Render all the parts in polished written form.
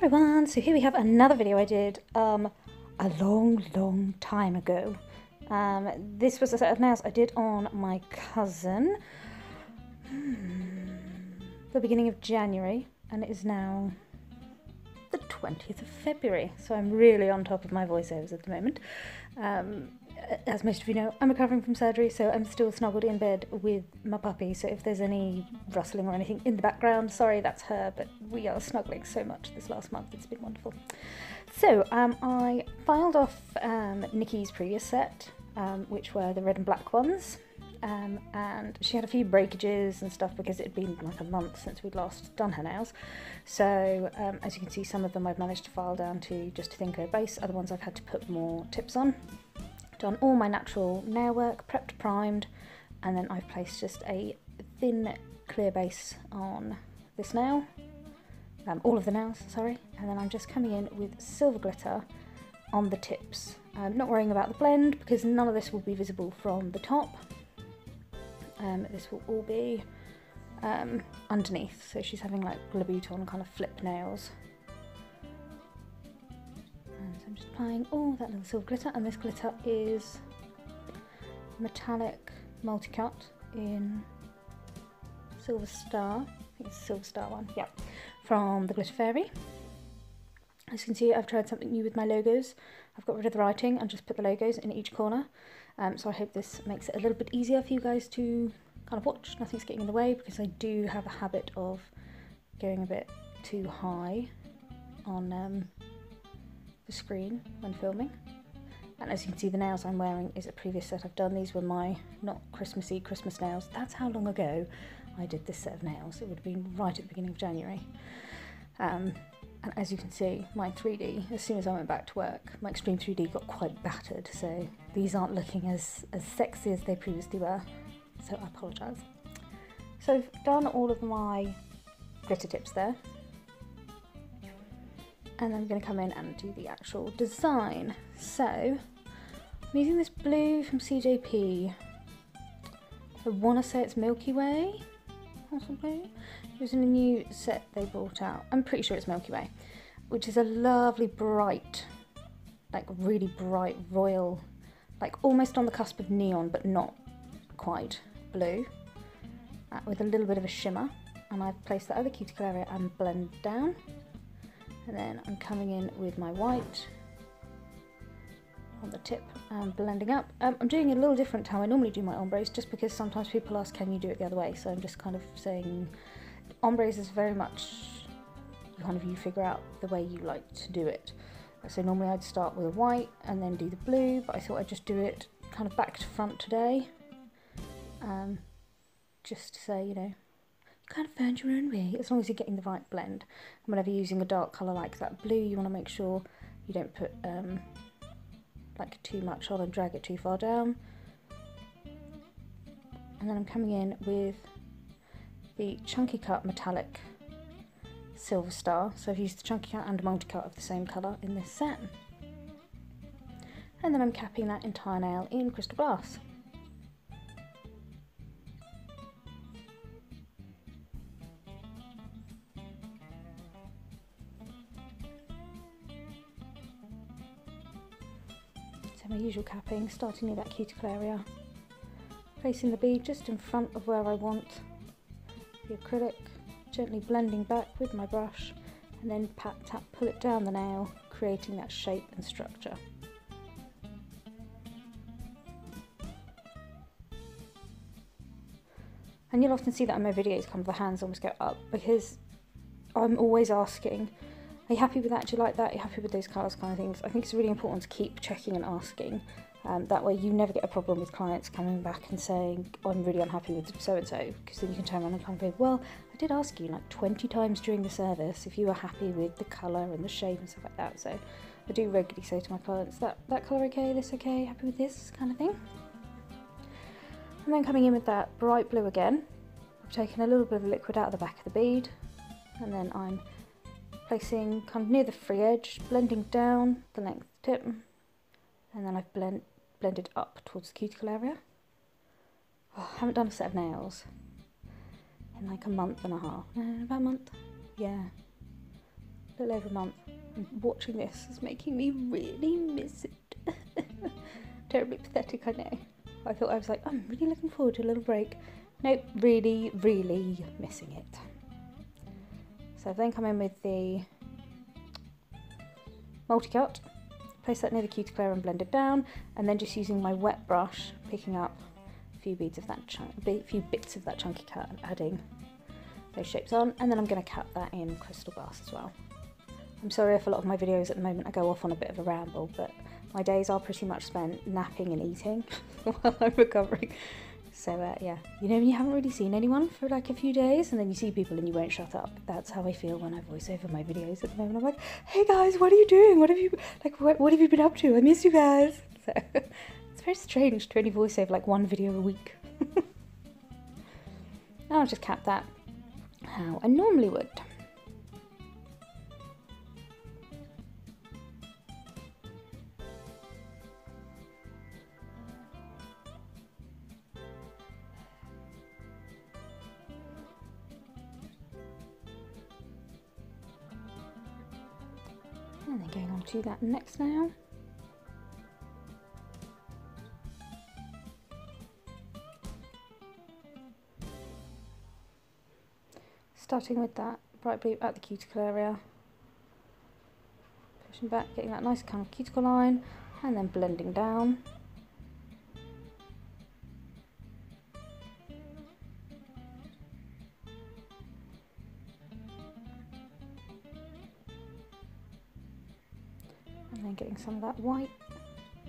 everyone, so here we have another video I did a long time ago. This was a set of nails I did on my cousin the beginning of January, and it is now the 20th of February, so I'm really on top of my voiceovers at the moment. As most of you know, I'm recovering from surgery, so I'm still snuggled in bed with my puppy, so if there's any rustling or anything in the background, sorry, that's her, but we are snuggling so much this last month, it's been wonderful. So I filed off Nikki's previous set, which were the red and black ones, and she had a few breakages and stuff because it had been like a month since we'd last done her nails. So as you can see, some of them I've managed to file down to just a thin coat base, other ones I've had to put more tips on. Done all my natural nail work, prepped, primed, and then I've placed just a thin clear base on this nail, all of the nails, sorry, and then I'm just coming in with silver glitter on the tips. I'm not worrying about the blend because none of this will be visible from the top. This will all be underneath, so she's having like Louboutin kind of flip nails. So I'm just applying all that little silver glitter, and this glitter is metallic multicut in Silver Star. I think it's the Silver Star one, yeah, from the Glitter Fairy. As you can see, I've tried something new with my logos. I've got rid of the writing and just put the logos in each corner. So I hope this makes it a little bit easier for you guys to kind of watch. Nothing's getting in the way because I do have a habit of going a bit too high on the screen when filming. And as you can see, the nails I'm wearing is a previous set I've done. These were my not Christmassy Christmas nails. That's how long ago I did this set of nails. It would have been right at the beginning of January. And as you can see, my 3D, as soon as I went back to work, my Extreme 3D got quite battered, so these aren't looking as sexy as they previously were, so I apologise. So I've done all of my glitter tips there, and I'm going to come in and do the actual design. So I'm using this blue from CJP. I want to say it's Milky Way, possibly. It was in a new set they brought out. I'm pretty sure it's Milky Way, which is a lovely bright, like really bright royal, like almost on the cusp of neon, but not quite blue, with a little bit of a shimmer. And I've placed that other cuticle area and blend down. And then I'm coming in with my white on the tip and blending up. I'm doing it a little different to how I normally do my ombres, just because sometimes people ask, can you do it the other way? So I'm just kind of saying, ombres is very much kind of you figure out the way you like to do it. So normally I'd start with a white and then do the blue, but I thought I'd just do it kind of back to front today. Just to say, you know, you kind of found your own way, as long as you're getting the right blend. And whenever you're using a dark colour like that blue, you want to make sure you don't put like too much on and drag it too far down. And then I'm coming in with the Chunky Cut Metallic Silver Star. So I've used the Chunky Cut and a multi-cut of the same colour in this set. And then I'm capping that entire nail in crystal glass. So my usual capping, starting near that cuticle area, placing the bead just in front of where I want the acrylic, gently blending back with my brush, and then pat, tap, pull it down the nail, creating that shape and structure. And you'll often see that in my videos, kind of the hands almost go up, because I'm always asking, are you happy with that? Do you like that? Are you happy with those colours, kind of things? I think it's really important to keep checking and asking. That way you never get a problem with clients coming back and saying, oh, I'm really unhappy with so-and-so, because then you can turn around and kind of go, well, I did ask you like 20 times during the service if you were happy with the colour and the shape and stuff like that. So I do regularly say to my clients, that colour okay, this okay, happy with this kind of thing. And then coming in with that bright blue again, I've taken a little bit of liquid out of the back of the bead, and then I'm placing kind of near the free edge, blending down the length of the tip, and then I've blended up towards the cuticle area. Oh, I haven't done a set of nails in like a month and a half. About a month? Yeah. a little over a month. And watching this is making me really miss it. Terribly pathetic, I know. I thought, I was like, I'm really looking forward to a little break. Nope, really, really missing it. So I've then come in with the multi-cut, place that near the cuticle area and blend it down, and then just using my wet brush, picking up a few bits of that chunky cut and adding those shapes on, and then I'm going to cap that in crystal glass as well. I'm sorry if a lot of my videos at the moment I go off on a bit of a ramble, but my days are pretty much spent napping and eating while I'm recovering. So yeah, you know when you haven't really seen anyone for like a few days and then you see people and you won't shut up. That's how I feel when I voice over my videos at the moment. I'm like, hey guys, what are you doing? What have you been up to? I miss you guys. So it's very strange to only voice over like one video a week. Now I'll just cap that how I normally would. And then going on to that next nail. Starting with that bright blue at the cuticle area. Pushing back, getting that nice kind of cuticle line, and then blending down. And then getting some of that white,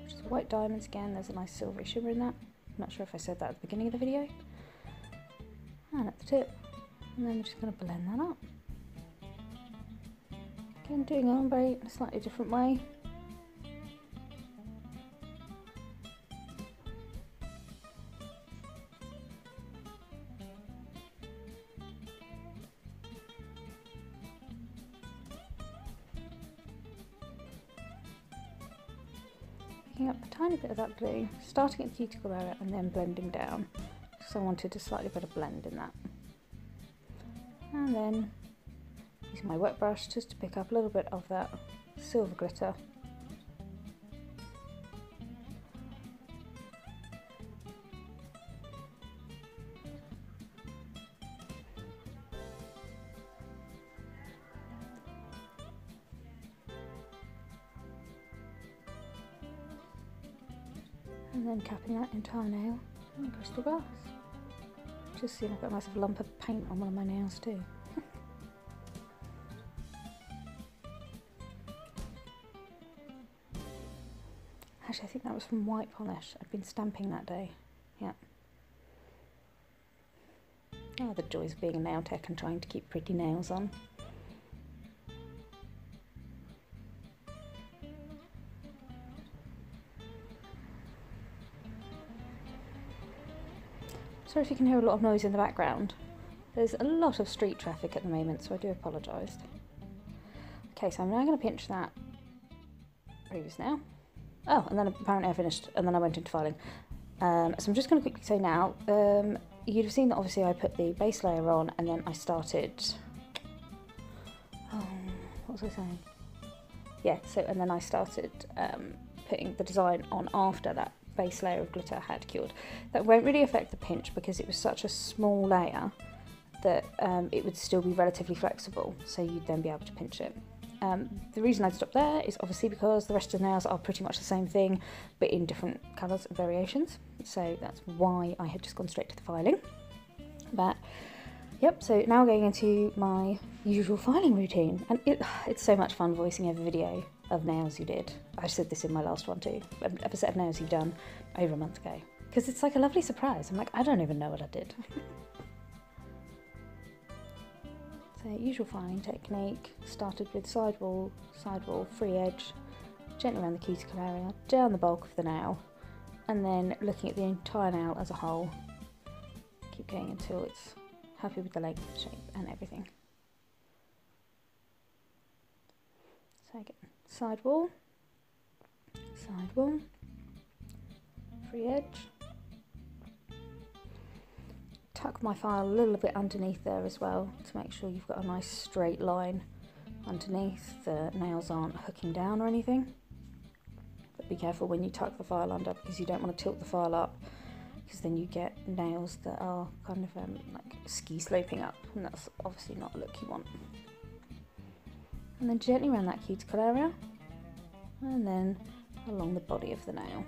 which is white diamonds again. There's a nice silvery shimmer in that. I'm not sure if I said that at the beginning of the video. And at the tip. And then we're just going to blend that up. Again, doing ombre in a slightly different way. Picking up a tiny bit of that blue, starting at the cuticle area and then blending down. So I wanted a slightly better blend in that. And then using my wet brush just to pick up a little bit of that silver glitter. And then capping that entire nail in crystal glass. Just seeing I've got a massive lump of paint on one of my nails too. Actually, I think that was from white polish. I'd been stamping that day. Yeah. Oh, the joys of being a nail tech and trying to keep pretty nails on. Sorry if you can hear a lot of noise in the background. There's a lot of street traffic at the moment, so I do apologise. Okay, so I'm now going to pinch that previous nail. Oh, and then apparently I finished, and then I went into filing. So I'm just going to quickly say now, you'd have seen that obviously I put the base layer on, and then I started... Oh, what was I saying? Yeah, so, and then I started putting the design on after that base layer of glitter had cured. That won't really affect the pinch because it was such a small layer that it would still be relatively flexible, so you'd then be able to pinch it. The reason I'd stop there is obviously because the rest of the nails are pretty much the same thing but in different colours and variations, so that's why I had just gone straight to the filing. But yep, so now going into my usual filing routine, and it's so much fun voicing over video of nails you did. I said this in my last one too, a set of nails you've done over a month ago, because it's like a lovely surprise. I'm like, I don't even know what I did. So usual filing technique, started with sidewall, free edge, gently around the cuticle area, down the bulk of the nail, and then looking at the entire nail as a whole. Keep going until it's happy with the length, shape and everything. So again, sidewall, free edge. Tuck my file a little bit underneath there as well to make sure you've got a nice straight line underneath. The nails aren't hooking down or anything. But be careful when you tuck the file under, because you don't want to tilt the file up, because then you get nails that are kind of like ski sloping up, and that's obviously not a look you want. And then gently around that cuticle area, and then along the body of the nail.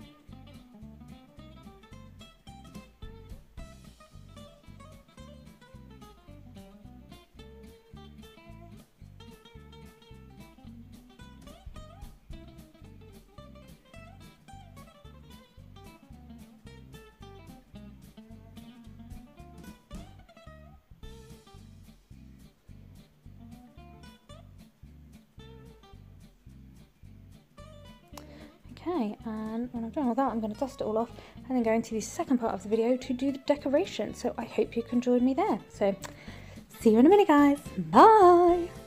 Okay, and when I'm done with that, I'm going to dust it all off and then go into the second part of the video to do the decoration. So I hope you can join me there. So see you in a minute, guys. Bye!